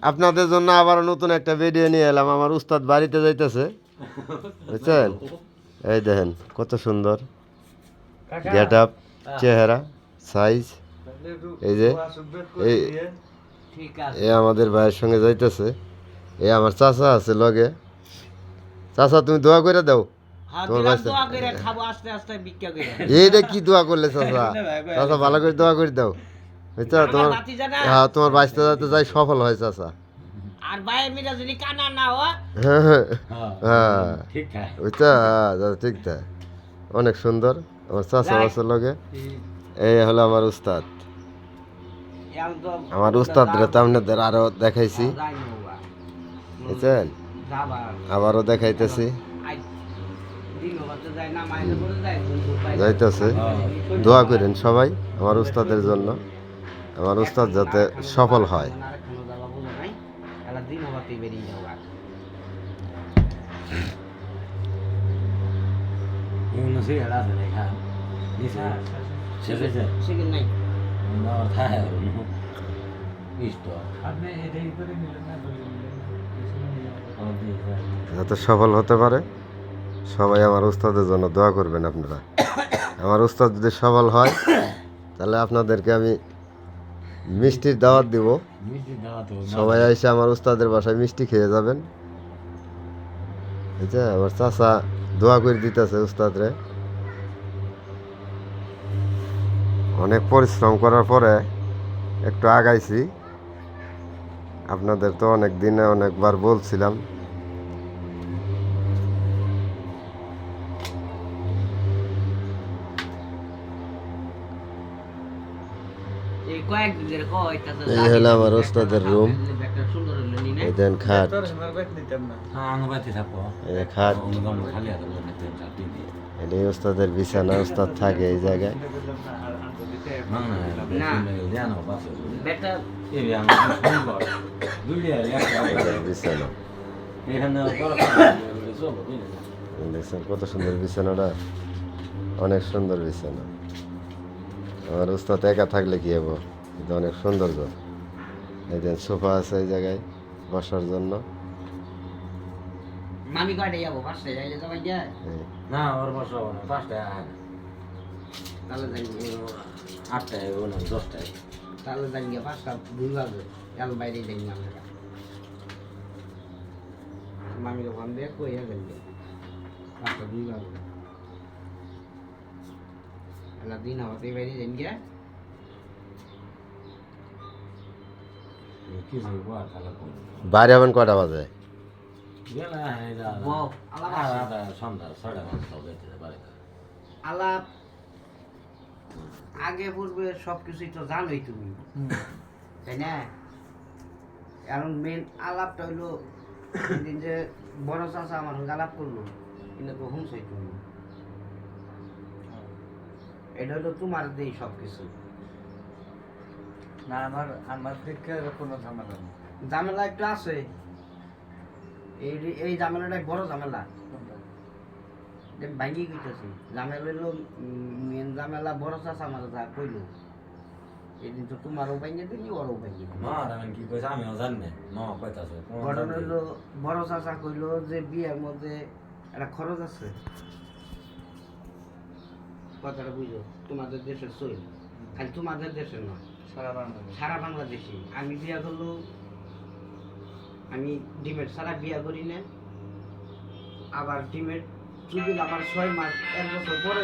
আপনাদের জন্য আবার নতুন একটা ভিডিও নিয়ে এলাম। আমার উস্তাদ বাড়িতে যাইতেছে, বুঝছেন? এই দেখেন কত সুন্দর গেট আপ, চেহারা, সাইজ। এই যে এই আমাদের ভাইয়ের সঙ্গে যাইতেছে। এই আমার চাচা আছে লগে। চাচা তুমি দোয়া করে দাও তোমার বাচ্চা। এইটা কি দোয়া করলে চাচা? চাচা ভালো করে দোয়া করে দাও, বুঝছো? তোমার হ্যাঁ, তোমার বাচ্চা যাতে যাই সফল হয় চাচা। আর ভাই মিরা যদি কানা না হয় হ্যাঁ বুঝছো? হ্যাঁ ঠিক তাই। অনেক সুন্দর আমার চাচা বাচ্চার লগে। এই হলো আমার উস্তাদ। আমার উস্তাদরা তো আপনাদের আরো দেখাইছি, বুঝছেন? আবারও দেখাইতেছি, যাইতেছে। দোয়া করেন সবাই আমার উস্তাদের জন্য, আমার উস্তাদ যাতে সফল হয়। যাতে সফল হতে পারে, সবাই আমার উস্তাদের জন্য দোয়া করবেন আপনারা। আমার উস্তাদ যদি সফল হয় তাহলে আপনাদেরকে আমি মিষ্টির দাওয়াত দিব। সবাই এসে আমার উস্তাদের বাসায় মিষ্টি খেয়ে যাবেন। বুঝছে? আমার চাচা দোয়া করে দিতেছে উস্তাদরে। অনেক পরিশ্রম করার পরে একটু আগাইছি। আপনাদের তো অনেক দিনে অনেকবার বলছিলাম। এই হলো আমার ওস্তাদের রুম। এই দেন খাট, এই খাট, এটাই ওস্তাদের বিছানা। ওস্তাদ থাকে এই জায়গায়। বিছানা দেখছেন কত সুন্দর বিছানাটা, অনেক সুন্দর বিছানা। আমার উস্তাদ একা থাকলে কি হবো, এটা অনেক সৌন্দর্য। এই যে সোফা আছে এই জায়গায় বসার জন্য। মামি কয়টা যাবো? পাঁচটা যাইলে তো ভাই যায় না, ওর বসাবো না, 5টায় তাহলে যাই 8টায় 10টায় তাহলে যাই 5টা 2 বাজে কাল বাইরে যাই আমরা। মামি ওখান দিয়ে কই যাই 5টা 2 বাজে এলা দিন হতে বাইরে যাই গিয়া বাইরে হবেন কটা বাজে? আলাপ আগে পূর্বে সবকিছুই তো জানোই তুমি, তাই না? এখন মেন আলাপটা হইলো দিন যে বড় চাচা আমার আলাপ করলো, কিন্তু তো শুনছই তুমি। এটা হলো তোমার দেই সবকিছু। না, আমার দিকে কোনো ঝামেলা নেই। ঝামেলা একটু আছে। এই ঝামেলাটা বড় ঝামেলা, ভাঙ্গি গেছে। ঝামেলা হইলো মেন ঝামেলা বড় চাচা আমার যা কইলো, এদিন তো তোমারও ভাঙ্গে দিলি ওরও ভাঙ্গে দিলি। ঘটনা হইলো বড় চাচা কইলো যে বিয়ের মধ্যে একটা খরচ আছে। কথাটা বুঝো, তোমাদের দেশের সই, খালি তোমাদের দেশের নয়, সারা বাংলাদেশে। আমি বিয়া করলো, আমি ডিমেট ছাড়া বিয়া করি না। আবার ডিমেট যদি আমার 6 মাস 1 বছর পরে